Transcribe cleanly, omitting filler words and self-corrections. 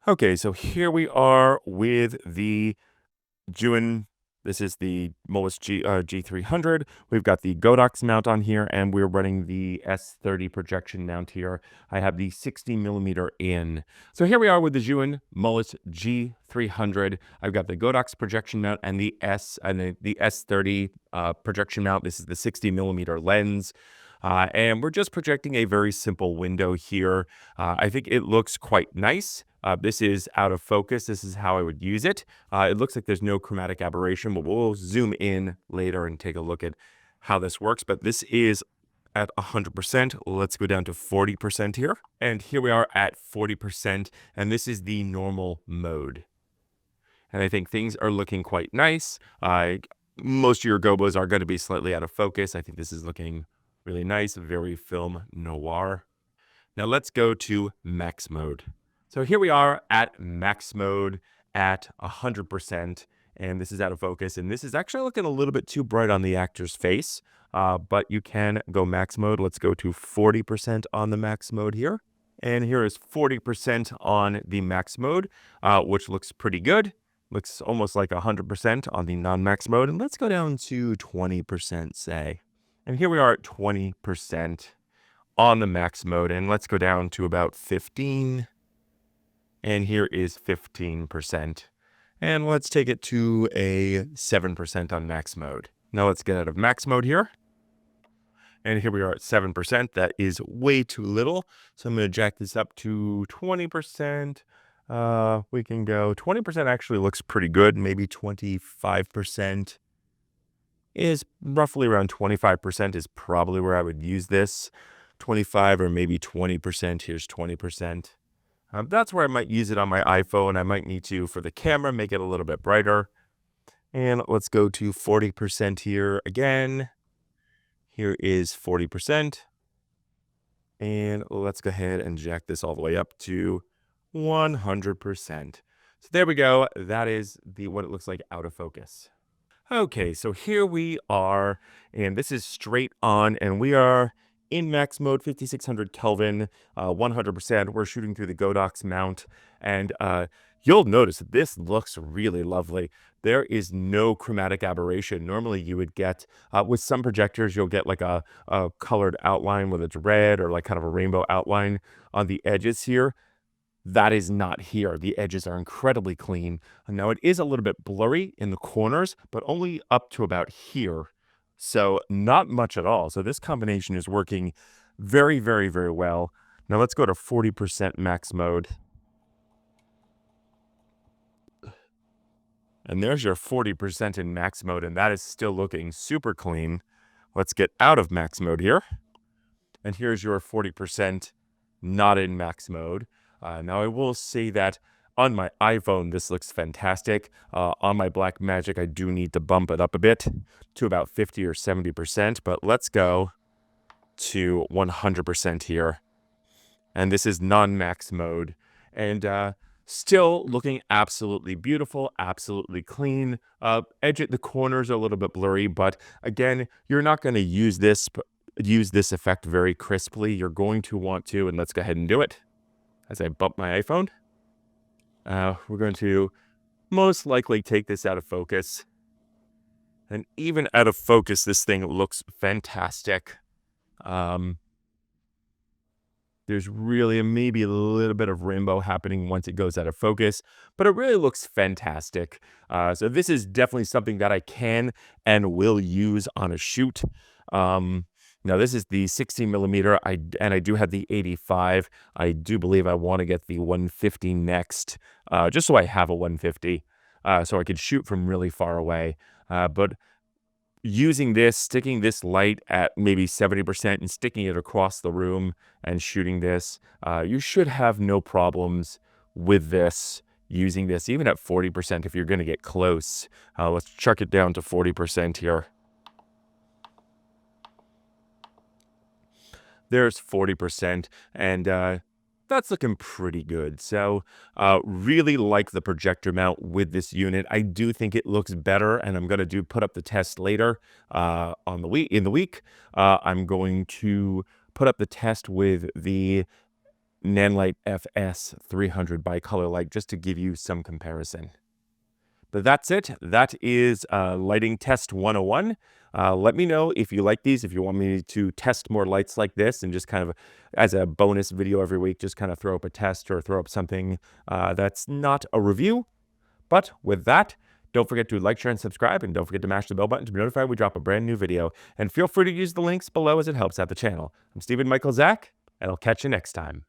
Okay, so here we are with the Zhiyun. This is the G300. We've got the Godox mount on here, and we're running the S30 projection mount here. I have the 60mm in. So here we are with the Zhiyun G300. I've got the Godox projection mount and the S30 projection mount. This is the 60mm lens. And we're just projecting a very simple window here. I think it looks quite nice. This is out of focus. This is how I would use it. It looks like there's no chromatic aberration, but we'll zoom in later and take a look at how this works. But this is at 100%. Let's go down to 40% here. And here we are at 40%, and this is the normal mode. And I think things are looking quite nice. Most of your gobos are going to be slightly out of focus. I think this is looking really nice, very film noir. Now let's go to max mode. So here we are at max mode at 100%, and this is out of focus. And this is actually looking a little bit too bright on the actor's face, but you can go max mode. Let's go to 40% on the max mode here. And here is 40% on the max mode, which looks pretty good. Looks almost like 100% on the non-max mode. And let's go down to 20%, say. And here we are at 20% on the max mode. And let's go down to about 15. And here is 15%. And let's take it to a 7% on max mode. Now let's get out of max mode here. And here we are at 7%. That is way too little. So I'm going to jack this up to 20%. We can go 20% actually looks pretty good. Maybe 25% is roughly around 25% is probably where I would use this. 25 or maybe 20%. Here's 20%. That's where I might use it on my iPhone. I might need to, for the camera, make it a little bit brighter. And let's go to 40% here again. Here is 40%. And let's go ahead and jack this all the way up to 100%. So there we go. That is what it looks like out of focus. Okay, so here we are, and this is straight on, and we are in max mode, 5600 Kelvin, 100%. We're shooting through the Godox mount, and you'll notice that this looks really lovely. There is no chromatic aberration. Normally you would get, with some projectors, you'll get like a colored outline with it's red or like kind of a rainbow outline on the edges here. That is not here. The edges are incredibly clean. Now it is a little bit blurry in the corners, but only up to about here. So not much at all. So this combination is working very, very, very well. Now let's go to 40% max mode. And there's your 40% in max mode, and that is still looking super clean. Let's get out of max mode here. And here's your 40% not in max mode. Now I will say that on my iPhone, this looks fantastic. On my Blackmagic, I do need to bump it up a bit to about 50 or 70%, but let's go to 100% here. And this is non-max mode. And still looking absolutely beautiful, absolutely clean. The corners are a little bit blurry, but again, you're not going to use this effect very crisply. You're going to want to, and let's go ahead and do it. As I bump my iPhone, we're going to most likely take this out of focus. And even out of focus, this thing looks fantastic. There's really maybe a little bit of rainbow happening once it goes out of focus, but it really looks fantastic. So this is definitely something that I can and will use on a shoot. Now this is the 60mm, and I do have the 85. I do believe I want to get the 150 next, just so I have a 150, so I could shoot from really far away. But using this, sticking this light at maybe 70% and sticking it across the room and shooting this, you should have no problems with this, using this, even at 40% if you're going to get close. Let's chuck it down to 40% here. There's 40%, and that's looking pretty good. So really like the projector mount with this unit. I do think it looks better, and I'm going to put up the test later in the week. I'm going to put up the test with the Nanlite FS-300 by Color Light, just to give you some comparison. But that's it. That is lighting test 101. Let me know if you like these, if you want me to test more lights like this, and just kind of as a bonus video every week, just kind of throw up a test or throw up something that's not a review. But with that, don't forget to like, share, and subscribe, and don't forget to mash the bell button to be notified when we drop a brand new video. And feel free to use the links below as it helps out the channel. I'm Stephen Michael Zach, and I'll catch you next time.